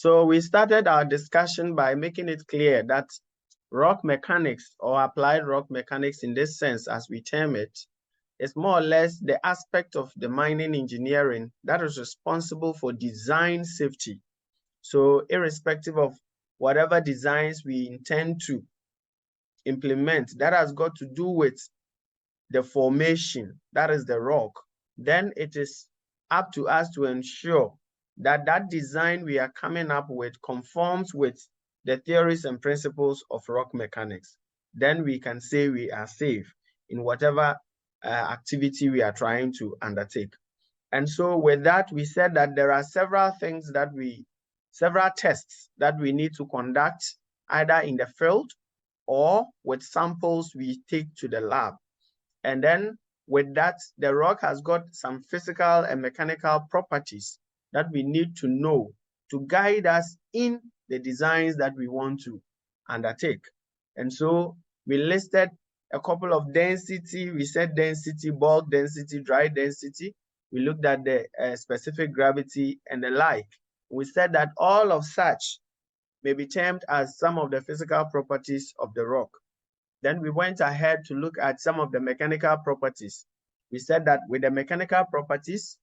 So we started our discussion by making it clear that rock mechanics, or applied rock mechanics in this sense, as we term it, is more or less the aspect of the mining engineering that is responsible for design safety. So irrespective of whatever designs we intend to implement that has got to do with the formation, that is the rock, then it is up to us to ensure that that design we are coming up with conforms with the theories and principles of rock mechanics. Then we can say we are safe in whatever activity we are trying to undertake. And so with that, we said that there are several tests that we need to conduct either in the field or with samples we take to the lab. And then with that, the rock has got some physical and mechanical properties that we need to know to guide us in the designs that we want to undertake. And so we listed a couple of density. We said density, bulk density, dry density. We looked at the specific gravity and the like. We said that all of such may be termed as some of the physical properties of the rock. Then we went ahead to look at some of the mechanical properties. We said that with the mechanical properties,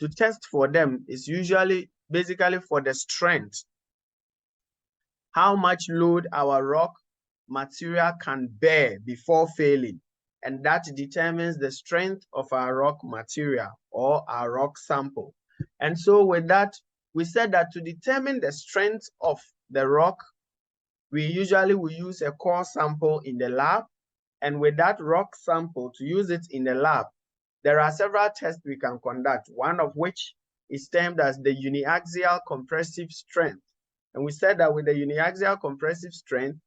to test for them is usually basically for the strength, how much load our rock material can bear before failing. And that determines the strength of our rock material or our rock sample. And so with that, we said that to determine the strength of the rock, we usually will use a core sample in the lab. And with that rock sample, to use it in the lab, there are several tests we can conduct, one of which is termed as the uniaxial compressive strength. And we said that with the uniaxial compressive strength,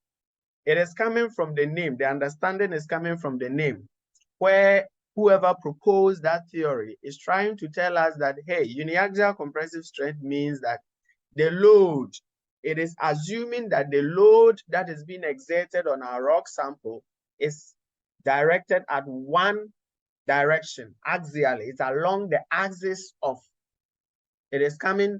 it is coming from the name, the understanding is coming from the name, where whoever proposed that theory is trying to tell us that, hey, uniaxial compressive strength means that the load, it is assuming that the load that is being exerted on our rock sample is directed at one direction, axially. It's along the axis of, it is coming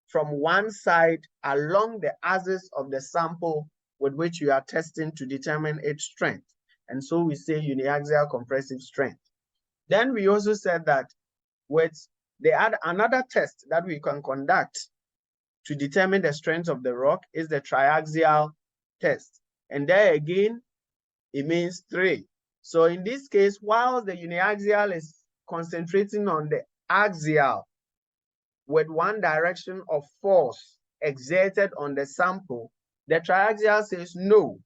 from one side along the axis of the sample with which you are testing to determine its strength. And so we say uniaxial compressive strength. Then we also said that with another test that we can conduct to determine the strength of the rock is the triaxial test. And there again, it means 3. So in this case, while the uniaxial is concentrating on the axial with one direction of force exerted on the sample, the triaxial says no.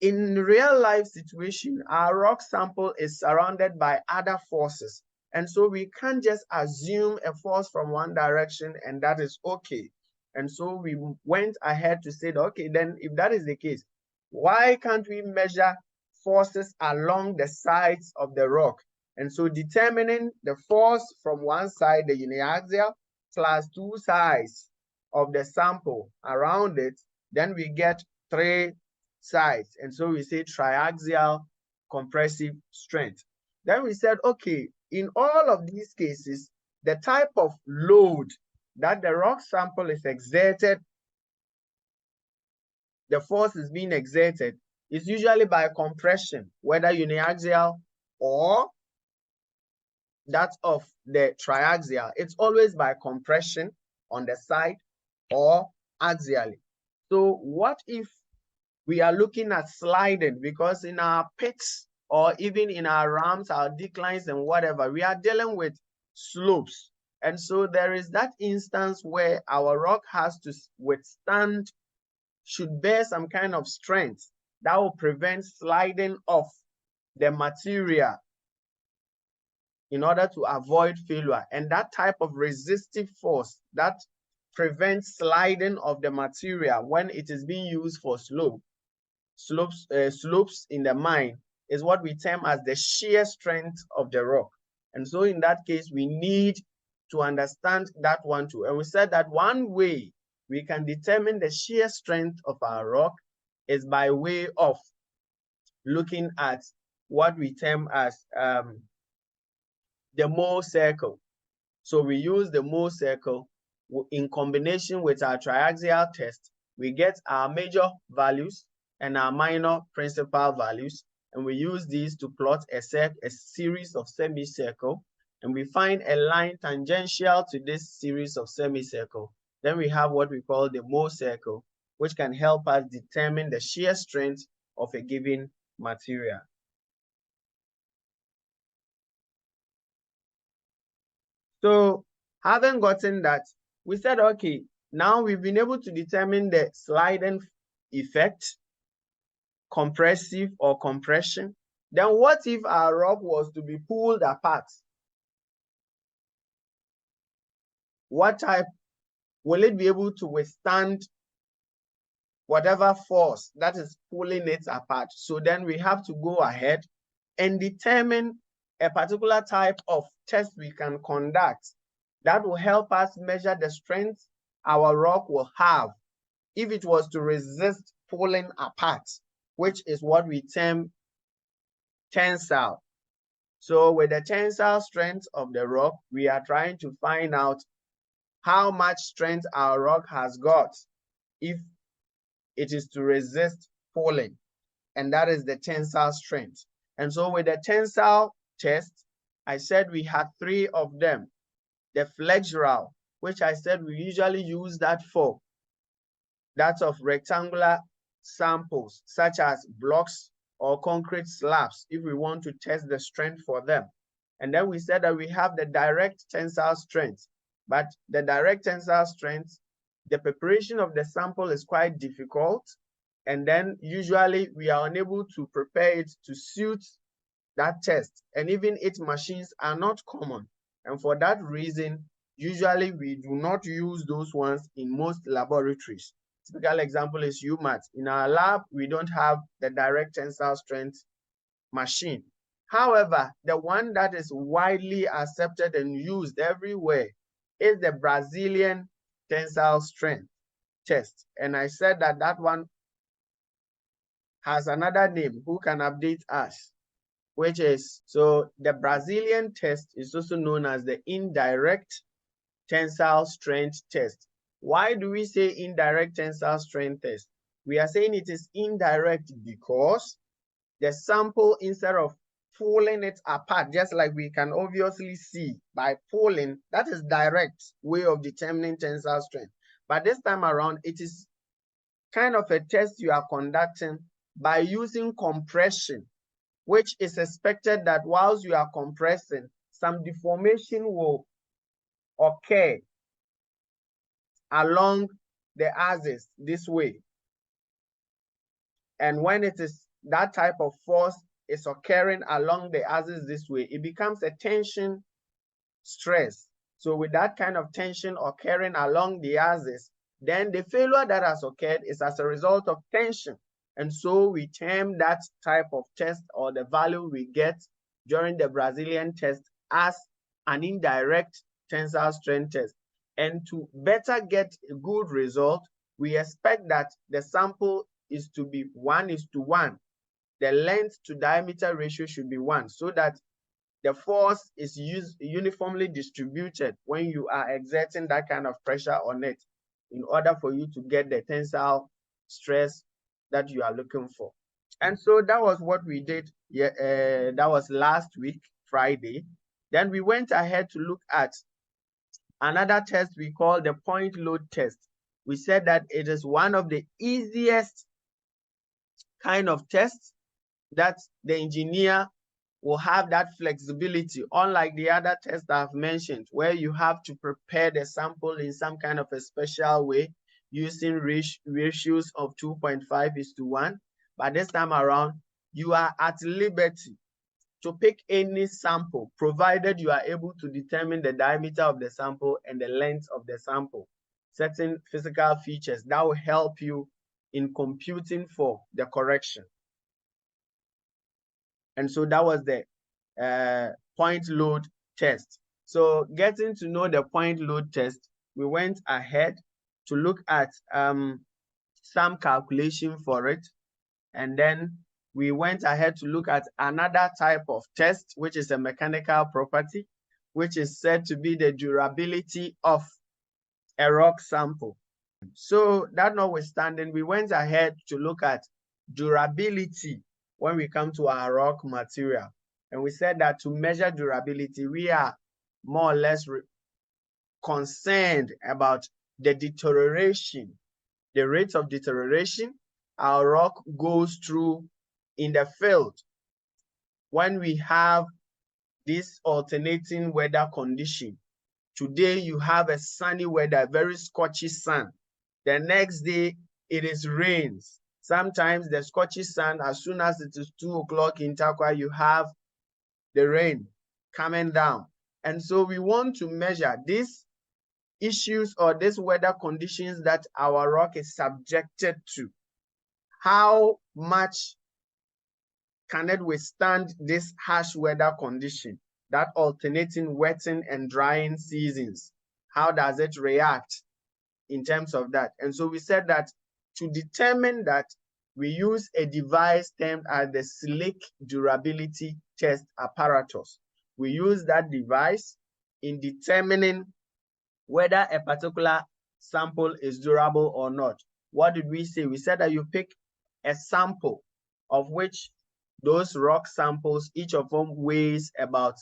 In real life situation, our rock sample is surrounded by other forces. And so we can't just assume a force from one direction and that is okay. And so we went ahead to say, okay, then if that is the case, why can't we measure forces along the sides of the rock? And so determining the force from one side, the uniaxial, plus 2 sides of the sample around it, then we get 3 sides. And so we say triaxial compressive strength. Then we said, okay, in all of these cases, the type of load that the rock sample is exerted, the force is being exerted, is usually by compression, whether uniaxial or that of the triaxial. It's always by compression on the side or axially. So what if we are looking at sliding? Because in our pits or even in our ramps, our declines and whatever, we are dealing with slopes. And so there is that instance where our rock has to withstand, should bear some kind of strength that will prevent sliding off the material in order to avoid failure. And that type of resistive force that prevents sliding of the material when it is being used for slopes in the mine is what we term as the shear strength of the rock. And so in that case, we need to understand that one too. And we said that one way we can determine the shear strength of our rock is by way of looking at what we term as the Mohr circle. So we use the Mohr circle in combination with our triaxial test, we get our major values and our minor principal values, and we use these to plot a series of semicircle, and we find a line tangential to this series of semicircle. Then we have what we call the mole circle, which can help us determine the shear strength of a given material. So having gotten that, we said, okay, now we've been able to determine the sliding effect, compressive or compression. Then what if our rock was to be pulled apart? What type will it be able to withstand whatever force that is pulling it apart? So then we have to go ahead and determine a particular type of test we can conduct that will help us measure the strength our rock will have if it was to resist pulling apart, which is what we term tensile. So with the tensile strength of the rock, we are trying to find out how much strength our rock has got if it is to resist pulling, and that is the tensile strength. And so with the tensile test, I said we had 3 of them. The flexural, which I said we usually use that for that of rectangular samples, such as blocks or concrete slabs, if we want to test the strength for them. And then we said that we have the direct tensile strength, but the direct tensile strength, the preparation of the sample is quite difficult. And then usually we are unable to prepare it to suit that test. And even its machines are not common. And for that reason, usually we do not use those ones in most laboratories. Typical example is UMAT. In our lab, we don't have the direct tensile strength machine. However, the one that is widely accepted and used everywhere is the Brazilian tensile strength test. And I said that that one has another name. Who can update us? Which is, so the Brazilian test is also known as the indirect tensile strength test. Why do we say indirect tensile strength test? We are saying it is indirect because the sample, instead of pulling it apart, just like we can obviously see by pulling, that is direct way of determining tensile strength. But this time around, it is kind of a test you are conducting by using compression, which is expected that whilst you are compressing, some deformation will occur along the axis this way. And when it is that type of force is occurring along the axis this way, it becomes a tension stress. So with that kind of tension occurring along the axis, then the failure that has occurred is as a result of tension. And so we term that type of test, or the value we get during the Brazilian test, as an indirect tensile strength test. And to better get a good result, we expect that the sample is to be 1:1. The length to diameter ratio should be 1, so that the force is uniformly distributed when you are exerting that kind of pressure on it, in order for you to get the tensile stress that you are looking for. And so that was what we did. That was last week, Friday. Then we went ahead to look at another test we call the point load test. We said that it is one of the easiest kind of tests that the engineer will have that flexibility, unlike the other tests I've mentioned, where you have to prepare the sample in some kind of a special way using ratios of 2.5:1. But this time around, you are at liberty to pick any sample, provided you are able to determine the diameter of the sample and the length of the sample, certain physical features that will help you in computing for the correction. And so that was the point load test. So getting to know the point load test, we went ahead to look at some calculation for it. And then we went ahead to look at another type of test, which is a mechanical property, which is said to be the durability of a rock sample. So that notwithstanding, we went ahead to look at durability when we come to our rock material. And we said that to measure durability, we are more or less concerned about the deterioration, the rate of deterioration our rock goes through in the field when we have this alternating weather condition. Today you have a sunny weather, very scorchy sun. The next day it is rains. Sometimes the scorchy sun, as soon as it is 2 o'clock in Takwa, you have the rain coming down. And so we want to measure these issues or these weather conditions that our rock is subjected to. How much can it withstand this harsh weather condition, that alternating wetting and drying seasons? How does it react in terms of that? And so we said that to determine that, we use a device termed as the slick durability test apparatus. We use that device in determining whether a particular sample is durable or not. What did we say? We said that you pick a sample of which those rock samples, each of them weighs about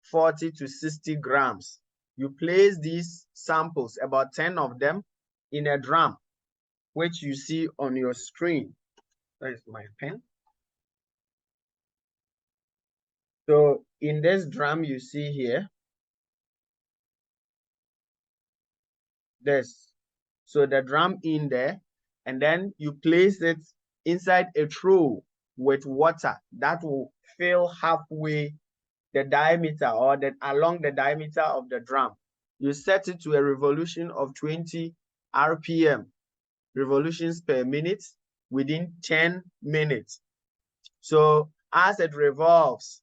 40 to 60 grams. You place these samples, about 10 of them, in a drum, which you see on your screen. Where's my pen? So in this drum you see here, this. So the drum in there, and then you place it inside a trough with water that will fill halfway the diameter or along the diameter of the drum. You set it to a revolution of 20 RPM, revolutions per minute, within 10 minutes. So as it revolves,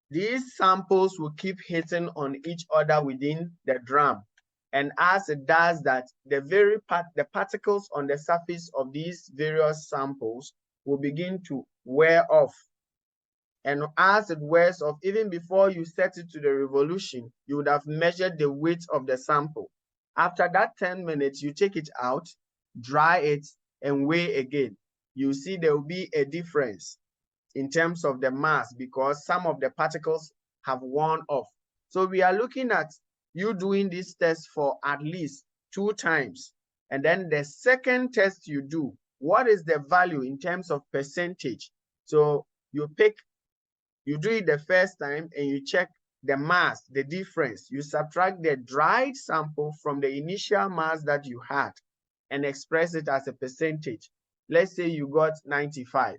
these samples will keep hitting on each other within the drum. And as it does that, the particles on the surface of these various samples will begin to wear off. And as it wears off, even before you set it to the revolution, you would have measured the weight of the sample. After that 10 minutes, you take it out, dry it, and weigh again. You see there will be a difference in terms of the mass because some of the particles have worn off. So we are looking at you doing this test for at least 2 times. And then the second test you do, what is the value in terms of percentage? So you do it the first time and you check the mass, the difference. You subtract the dried sample from the initial mass that you had and express it as a percentage. Let's say you got 95.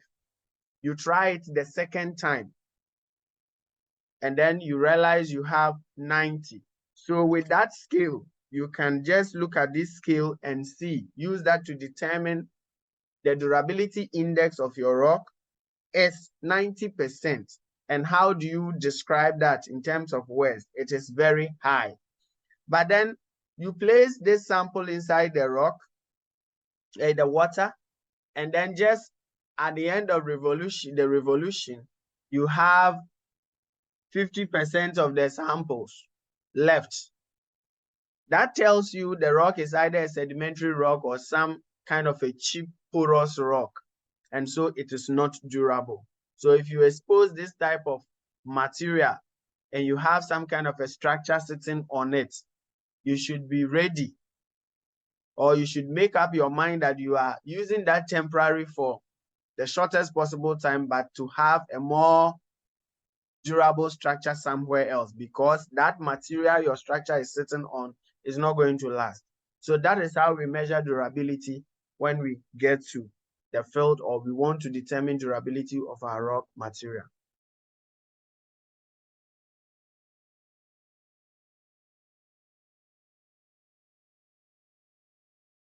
You try it the second time and then you realize you have 90. So with that scale, you can just look at this scale and see, use that to determine the durability index of your rock is 90%. And how do you describe that in terms of words? It is very high. But then you place this sample inside the rock, the water, and then just at the end of the revolution, you have 50% of the samples left. That tells you the rock is either a sedimentary rock or some kind of a cheap porous rock. And so it is not durable. So if you expose this type of material and you have some kind of a structure sitting on it, you should be ready, or you should make up your mind that you are using that temporary for the shortest possible time, but to have a more durable structure somewhere else, because that material your structure is sitting on is not going to last. So that is how we measure durability when we get to the field or we want to determine durability of our rock material.